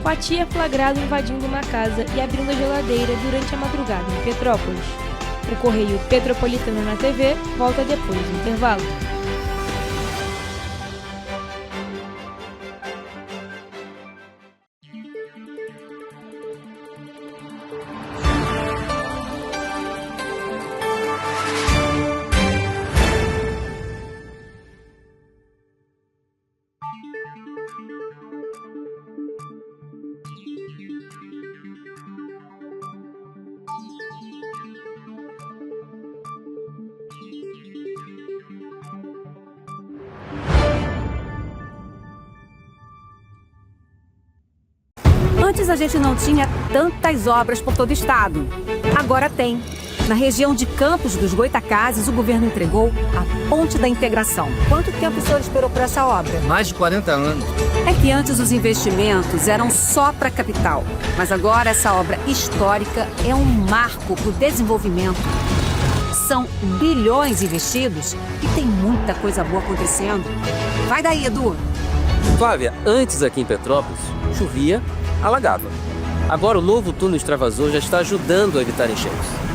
Coati é flagrado invadindo uma casa e abrindo a geladeira durante a madrugada em Petrópolis. O Correio Petropolitano na TV volta depois do intervalo. Antes a gente não tinha tantas obras por todo o estado. Agora tem. Na região de Campos dos Goitacazes, o governo entregou a Ponte da Integração. Quanto tempo o senhor esperou por essa obra? Mais de 40 anos. É que antes os investimentos eram só para capital, mas agora essa obra histórica é um marco para o desenvolvimento. São bilhões investidos e tem muita coisa boa acontecendo. Vai daí, Edu. Flávia, antes aqui em Petrópolis, chovia, alagava. Agora o novo túnel extravasor já está ajudando a evitar enchentes.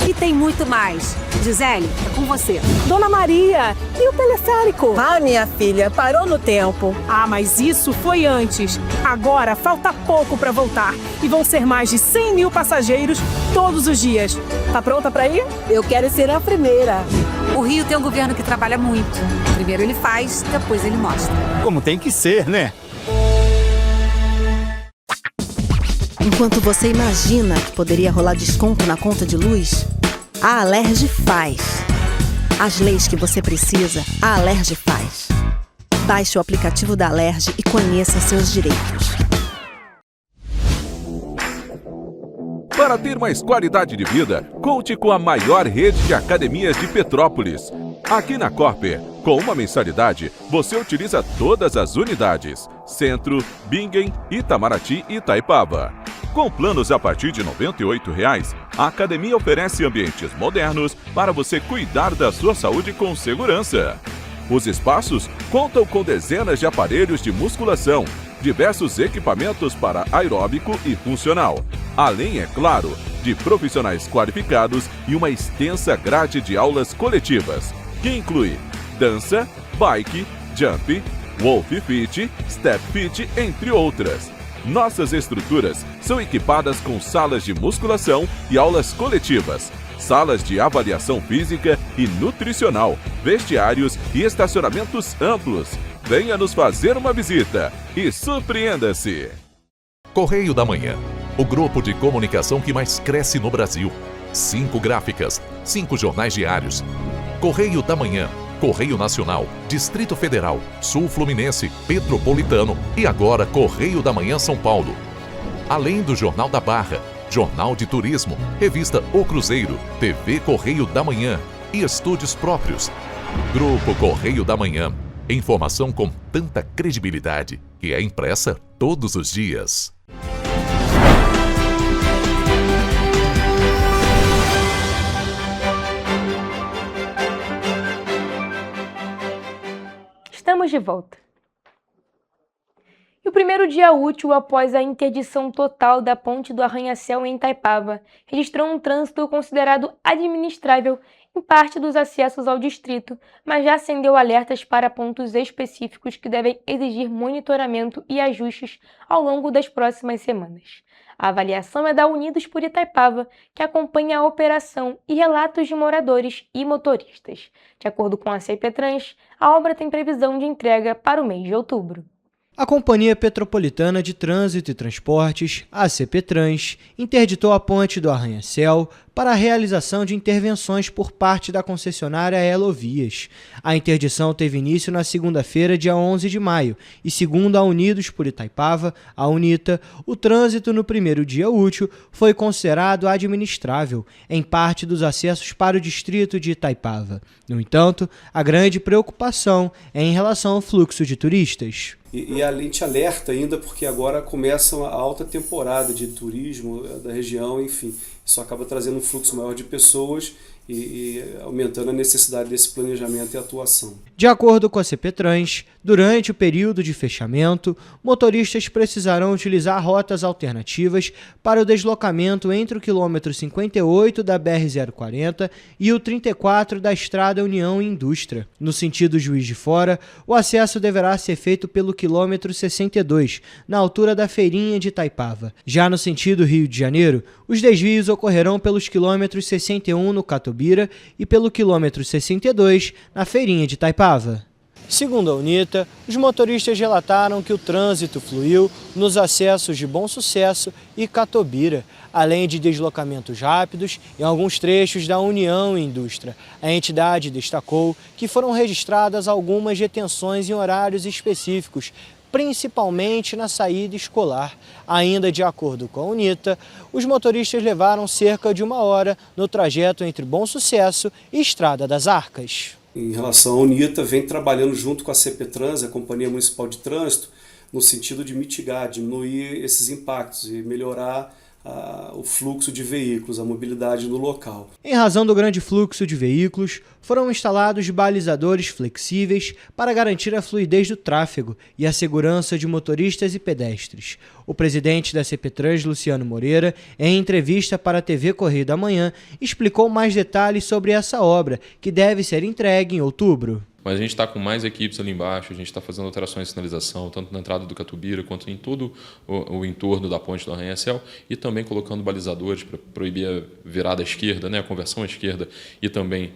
E tem muito mais. Gisele, é com você. Dona Maria, e o teleférico? Ah, minha filha, parou no tempo. Ah, mas isso foi antes. Agora falta pouco para voltar. E vão ser mais de 100 mil passageiros todos os dias. Tá pronta para ir? Eu quero ser a primeira. O Rio tem um governo que trabalha muito. Primeiro ele faz, depois ele mostra. Como tem que ser, né? Enquanto você imagina que poderia rolar desconto na conta de luz, a Alerj faz. As leis que você precisa, a Alerj faz. Baixe o aplicativo da Alerj e conheça seus direitos. Para ter mais qualidade de vida, conte com a maior rede de academias de Petrópolis. Aqui na Corper, com uma mensalidade, você utiliza todas as unidades: Centro, Bingen, Itamaraty e Itaipava. Com planos a partir de R$ 98,00, a academia oferece ambientes modernos para você cuidar da sua saúde com segurança. Os espaços contam com dezenas de aparelhos de musculação, diversos equipamentos para aeróbico e funcional, além, é claro, de profissionais qualificados e uma extensa grade de aulas coletivas, que inclui dança, bike, jump, wolf fit, step fit, entre outras. Nossas estruturas são equipadas com salas de musculação e aulas coletivas, salas de avaliação física e nutricional, vestiários e estacionamentos amplos. Venha nos fazer uma visita e surpreenda-se! Correio da Manhã, o grupo de comunicação que mais cresce no Brasil. 5 gráficas, 5 jornais diários. Correio da Manhã, Correio Nacional, Distrito Federal, Sul Fluminense, Petropolitano e agora Correio da Manhã São Paulo. Além do Jornal da Barra, Jornal de Turismo, Revista O Cruzeiro, TV Correio da Manhã e estúdios próprios. Grupo Correio da Manhã. Informação com tanta credibilidade que é impressa todos os dias. Estamos de volta. E o primeiro dia útil após a interdição total da ponte do Arranha-Céu em Itaipava registrou um trânsito considerado administrável em parte dos acessos ao distrito, mas já acendeu alertas para pontos específicos que devem exigir monitoramento e ajustes ao longo das próximas semanas. A avaliação é da Unidos por Itaipava, que acompanha a operação e relatos de moradores e motoristas. De acordo com a CPTrans, a obra tem previsão de entrega para o mês de outubro. A Companhia Petropolitana de Trânsito e Transportes, a CPTrans, interditou a ponte do Arranha-Céu para a realização de intervenções por parte da concessionária Elovias. A interdição teve início na segunda-feira, dia 11 de maio, e segundo a Unidos por Itaipava, a UNITA, o trânsito no primeiro dia útil foi considerado administrável, em parte dos acessos para o distrito de Itaipava. No entanto, a grande preocupação é em relação ao fluxo de turistas. E a gente alerta ainda porque agora começa a alta temporada de turismo da região, enfim, isso acaba trazendo um fluxo maior de pessoas e aumentando a necessidade desse planejamento e atuação. De acordo com a CPTrans, durante o período de fechamento, motoristas precisarão utilizar rotas alternativas para o deslocamento entre o quilômetro 58 da BR-040 e o 34 da Estrada União Indústria. No sentido Juiz de Fora, o acesso deverá ser feito pelo quilômetro 62, na altura da Feirinha de Itaipava. Já no sentido Rio de Janeiro, os desvios ocorrerão pelos quilômetros 61 no Catubira e pelo quilômetro 62 na Feirinha de Itaipava. Segundo a UNITA, os motoristas relataram que o trânsito fluiu nos acessos de Bom Sucesso e Catubira, além de deslocamentos rápidos em alguns trechos da União Indústria. A entidade destacou que foram registradas algumas retenções em horários específicos, principalmente na saída escolar. Ainda de acordo com a UNITA, os motoristas levaram cerca de 1 hora no trajeto entre Bom Sucesso e Estrada das Arcas. Em relação à UNITA, vem trabalhando junto com a CPTrans, a Companhia Municipal de Trânsito, no sentido de mitigar, diminuir esses impactos e melhorar o fluxo de veículos, a mobilidade no local. Em razão do grande fluxo de veículos, foram instalados balizadores flexíveis para garantir a fluidez do tráfego e a segurança de motoristas e pedestres. O presidente da CPTrans, Luciano Moreira, em entrevista para a TV Correio da Manhã, explicou mais detalhes sobre essa obra, que deve ser entregue em outubro. Mas a gente está com mais equipes ali embaixo, a gente está fazendo alterações de sinalização, tanto na entrada do Catubira quanto em todo o entorno da ponte do Arranha-Céu, e também colocando balizadores para proibir a virada à esquerda, né, a conversão à esquerda, e também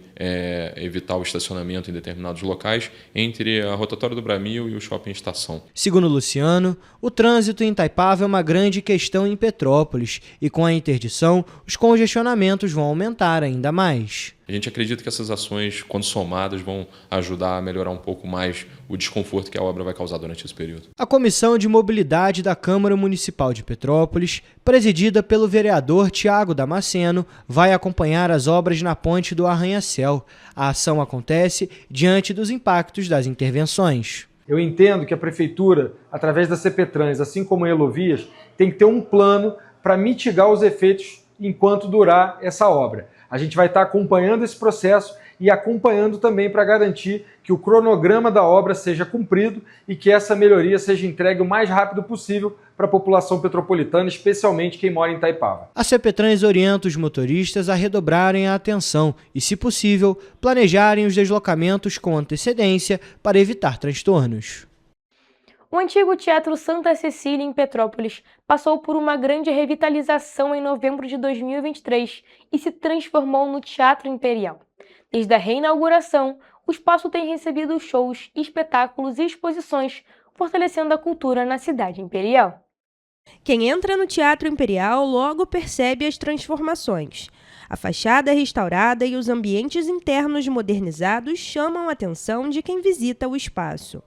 evitar o estacionamento em determinados locais entre a rotatória do Bramil e o shopping estação. Segundo Luciano, o trânsito em Itaipava é uma grande questão em Petrópolis e com a interdição, os congestionamentos vão aumentar ainda mais. A gente acredita que essas ações, quando somadas, vão ajudar a melhorar um pouco mais o desconforto que a obra vai causar durante esse período. A Comissão de Mobilidade da Câmara Municipal de Petrópolis, presidida pelo vereador Tiago Damasceno, vai acompanhar as obras na ponte do Arranha-Céu. A ação acontece diante dos impactos das intervenções. Eu entendo que a Prefeitura, através da CPTrans, assim como a Elovias, tem que ter um plano para mitigar os efeitos enquanto durar essa obra. A gente vai estar acompanhando esse processo e acompanhando também para garantir que o cronograma da obra seja cumprido e que essa melhoria seja entregue o mais rápido possível para a população petropolitana, especialmente quem mora em Itaipava. A CPTrans orienta os motoristas a redobrarem a atenção e, se possível, planejarem os deslocamentos com antecedência para evitar transtornos. O antigo Teatro Santa Cecília, em Petrópolis, passou por uma grande revitalização em novembro de 2023 e se transformou no Teatro Imperial. Desde a reinauguração, o espaço tem recebido shows, espetáculos e exposições, fortalecendo a cultura na cidade imperial. Quem entra no Teatro Imperial logo percebe as transformações. A fachada restaurada e os ambientes internos modernizados chamam a atenção de quem visita o espaço.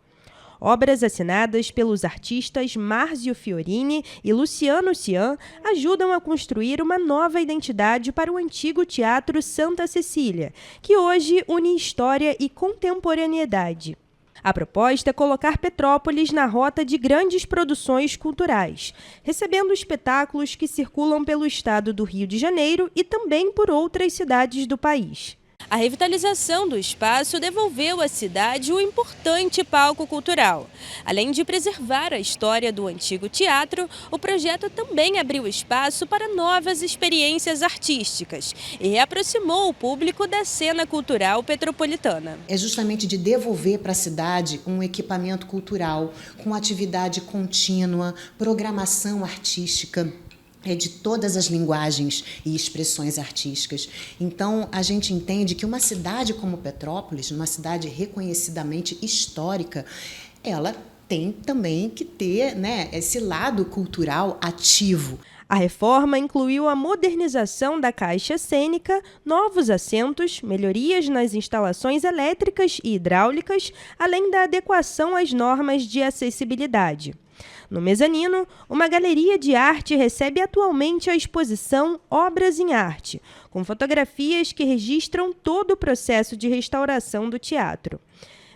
Obras assinadas pelos artistas Márcio Fiorini e Luciano Cian ajudam a construir uma nova identidade para o antigo Teatro Santa Cecília, que hoje une história e contemporaneidade. A proposta é colocar Petrópolis na rota de grandes produções culturais, recebendo espetáculos que circulam pelo estado do Rio de Janeiro e também por outras cidades do país. A revitalização do espaço devolveu à cidade um importante palco cultural. Além de preservar a história do antigo teatro, o projeto também abriu espaço para novas experiências artísticas e reaproximou o público da cena cultural petropolitana. É justamente de devolver para a cidade um equipamento cultural com atividade contínua, programação artística, de todas as linguagens e expressões artísticas. Então, a gente entende que uma cidade como Petrópolis, uma cidade reconhecidamente histórica, ela tem também que ter, esse lado cultural ativo. A reforma incluiu a modernização da caixa cênica, novos assentos, melhorias nas instalações elétricas e hidráulicas, além da adequação às normas de acessibilidade. No mezanino, uma galeria de arte recebe atualmente a exposição Obras em Arte, com fotografias que registram todo o processo de restauração do teatro.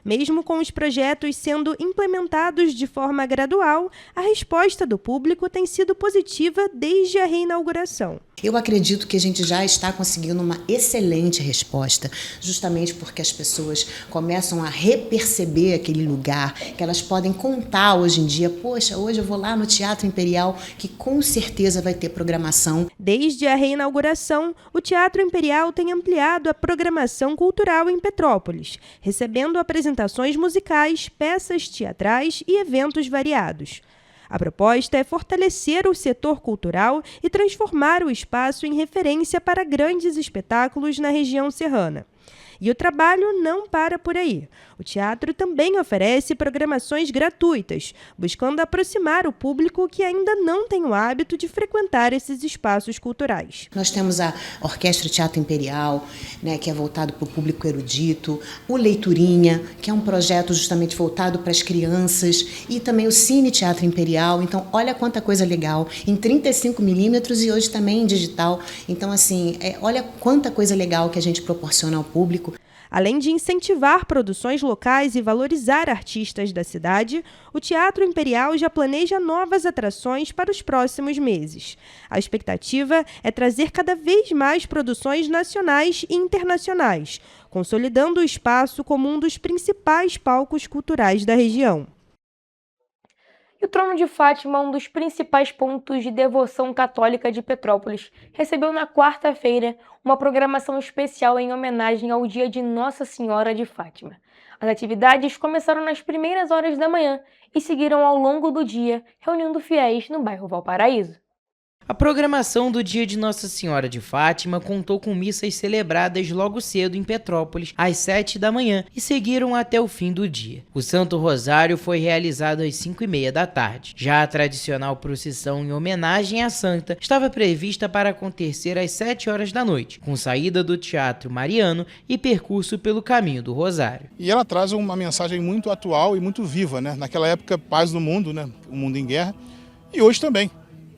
Mesmo com os projetos sendo implementados de forma gradual, a resposta do público tem sido positiva desde a reinauguração. Eu acredito que a gente já está conseguindo uma excelente resposta, justamente porque as pessoas começam a reperceber aquele lugar, que elas podem contar hoje em dia, poxa, hoje eu vou lá no Teatro Imperial, que com certeza vai ter programação. Desde a reinauguração, o Teatro Imperial tem ampliado a programação cultural em Petrópolis, recebendo apresentações musicais, peças teatrais e eventos variados. A proposta é fortalecer o setor cultural e transformar o espaço em referência para grandes espetáculos na região serrana. E o trabalho não para por aí. O teatro também oferece programações gratuitas, buscando aproximar o público que ainda não tem o hábito de frequentar esses espaços culturais. Nós temos a Orquestra Teatro Imperial, que é voltado para o público erudito, o Leiturinha, que é um projeto justamente voltado para as crianças, e também o Cine Teatro Imperial. Então, olha quanta coisa legal, em 35mm e hoje também em digital. Então, assim, olha quanta coisa legal que a gente proporciona ao público. Além de incentivar produções locais e valorizar artistas da cidade, o Teatro Imperial já planeja novas atrações para os próximos meses. A expectativa é trazer cada vez mais produções nacionais e internacionais, consolidando o espaço como um dos principais palcos culturais da região. E o Trono de Fátima, um dos principais pontos de devoção católica de Petrópolis, recebeu na quarta-feira uma programação especial em homenagem ao dia de Nossa Senhora de Fátima. As atividades começaram nas primeiras horas da manhã e seguiram ao longo do dia, reunindo fiéis no bairro Valparaíso. A programação do dia de Nossa Senhora de Fátima contou com missas celebradas logo cedo em Petrópolis, às 7 da manhã, e seguiram até o fim do dia. O Santo Rosário foi realizado às 5h30 da tarde. Já a tradicional procissão em homenagem à Santa estava prevista para acontecer às 7 horas da noite, com saída do Teatro Mariano e percurso pelo Caminho do Rosário. E ela traz uma mensagem muito atual e muito viva, né? Naquela época, paz no mundo, né? O mundo em guerra, e hoje também.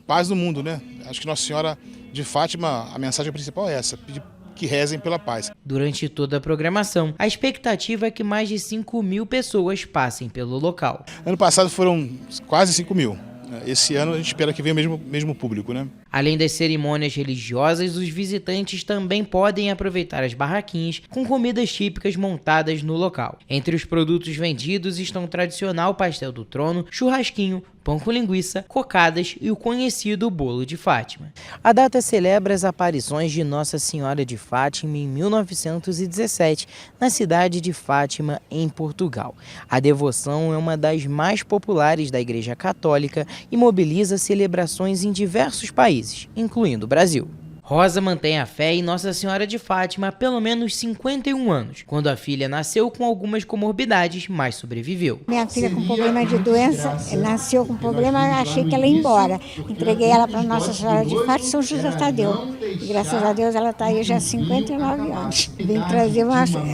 Paz no mundo, né? Acho que Nossa Senhora de Fátima, a mensagem principal é essa, pedir que rezem pela paz. Durante toda a programação, a expectativa é que mais de 5.000 pessoas passem pelo local. Ano passado foram quase 5.000. Esse ano a gente espera que venha o mesmo público, né? Além das cerimônias religiosas, os visitantes também podem aproveitar as barraquinhas com comidas típicas montadas no local. Entre os produtos vendidos estão o tradicional pastel do trono, churrasquinho, pão com linguiça, cocadas e o conhecido bolo de Fátima. A data celebra as aparições de Nossa Senhora de Fátima em 1917, na cidade de Fátima, em Portugal. A devoção é uma das mais populares da Igreja Católica e mobiliza celebrações em diversos países, incluindo o Brasil. Rosa mantém a fé em Nossa Senhora de Fátima há pelo menos 51 anos, quando a filha nasceu com algumas comorbidades, mas sobreviveu. Minha filha com problema de doença, nasceu com problema, achei que ela ia embora. Entreguei ela para Nossa Senhora de Fátima e São José Tadeu. E graças a Deus ela está aí já há 59 anos. Vim trazer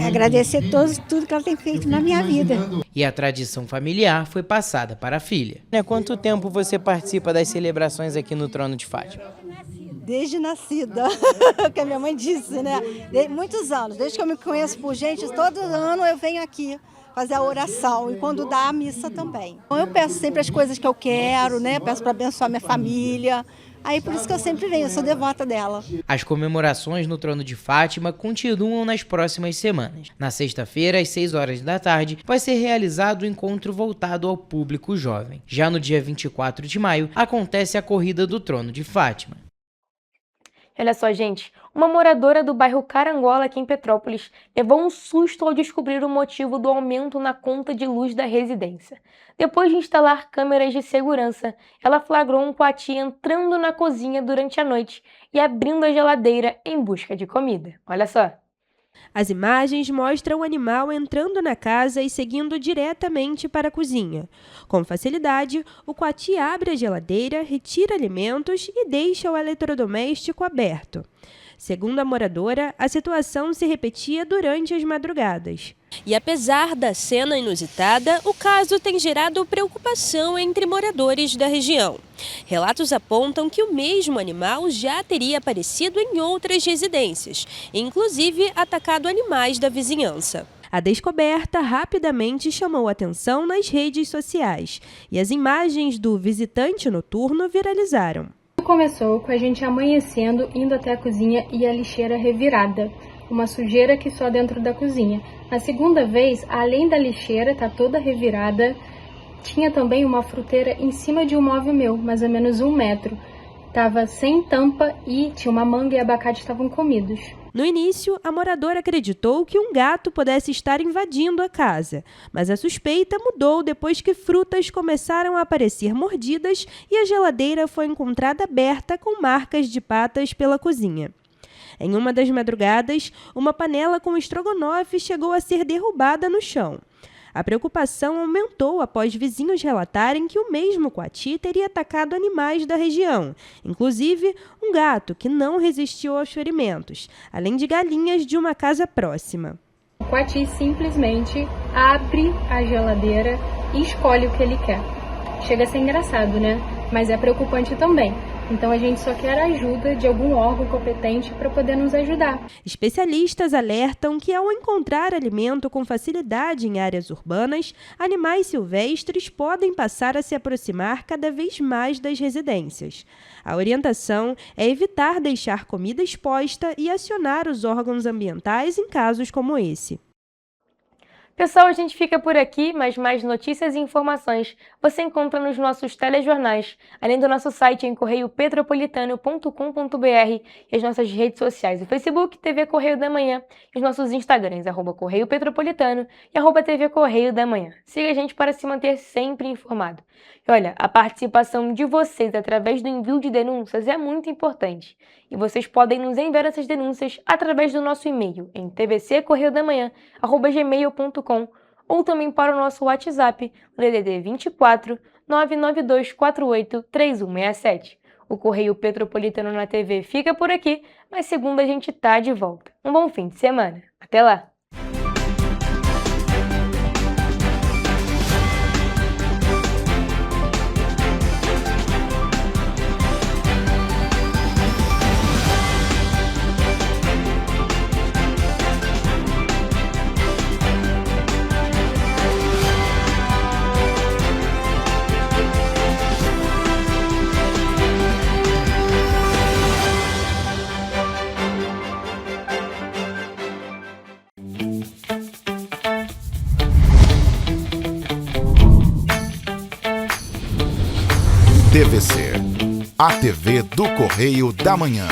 agradecer tudo que ela tem feito na minha vida. E a tradição familiar foi passada para a filha. Há quanto tempo você participa das celebrações aqui no Trono de Fátima? Desde nascida, que a minha mãe disse, né? Muitos anos, desde que eu me conheço por gente, todo ano eu venho aqui fazer a oração e quando dá a missa também. Eu peço sempre as coisas que eu quero, né? Peço para abençoar minha família. Aí por isso que eu sempre venho, eu sou devota dela. As comemorações no Trono de Fátima continuam nas próximas semanas. Na sexta-feira, às 6 horas da tarde, vai ser realizado o encontro voltado ao público jovem. Já no dia 24 de maio, acontece a Corrida do Trono de Fátima. Olha só, gente, uma moradora do bairro Carangola, aqui em Petrópolis, levou um susto ao descobrir o motivo do aumento na conta de luz da residência. Depois de instalar câmeras de segurança, ela flagrou um coati entrando na cozinha durante a noite e abrindo a geladeira em busca de comida. Olha só. As imagens mostram o animal entrando na casa e seguindo diretamente para a cozinha. Com facilidade, o coati abre a geladeira, retira alimentos e deixa o eletrodoméstico aberto. Segundo a moradora, a situação se repetia durante as madrugadas. E apesar da cena inusitada, o caso tem gerado preocupação entre moradores da região. Relatos apontam que o mesmo animal já teria aparecido em outras residências, inclusive atacado animais da vizinhança. A descoberta rapidamente chamou atenção nas redes sociais e as imagens do visitante noturno viralizaram. Começou com a gente amanhecendo, indo até a cozinha e a lixeira revirada. Uma sujeira que só dentro da cozinha. Na segunda vez, além da lixeira, tá toda revirada, tinha também uma fruteira em cima de um móvel meu, mais ou menos 1 metro. Tava sem tampa e tinha uma manga e abacate estavam comidos. No início, a moradora acreditou que um gato pudesse estar invadindo a casa, mas a suspeita mudou depois que frutas começaram a aparecer mordidas e a geladeira foi encontrada aberta com marcas de patas pela cozinha. Em uma das madrugadas, uma panela com estrogonofe chegou a ser derrubada no chão. A preocupação aumentou após vizinhos relatarem que o mesmo coati teria atacado animais da região, inclusive um gato que não resistiu aos ferimentos, além de galinhas de uma casa próxima. O coati simplesmente abre a geladeira e escolhe o que ele quer. Chega a ser engraçado, né? Mas é preocupante também, Então a gente só quer a ajuda de algum órgão competente para poder nos ajudar. Especialistas alertam que ao encontrar alimento com facilidade em áreas urbanas, animais silvestres podem passar a se aproximar cada vez mais das residências. A orientação é evitar deixar comida exposta e acionar os órgãos ambientais em casos como esse. Pessoal, a gente fica por aqui, mas mais notícias e informações você encontra nos nossos telejornais, além do nosso site em correiopetropolitano.com.br e as nossas redes sociais, o Facebook, TV Correio da Manhã, e os nossos Instagrams, @Correio Petropolitano e @TV Correio da Manhã. Siga a gente para se manter sempre informado. E olha, a participação de vocês através do envio de denúncias é muito importante. E vocês podem nos enviar essas denúncias através do nosso e-mail em tvccorreiodamanhã@gmail.com ou também para o nosso WhatsApp, no DDD 24 99248 3167. O Correio Petropolitano na TV fica por aqui, mas segunda a gente tá de volta. Um bom fim de semana. Até lá! TVC, a TV do Correio da Manhã.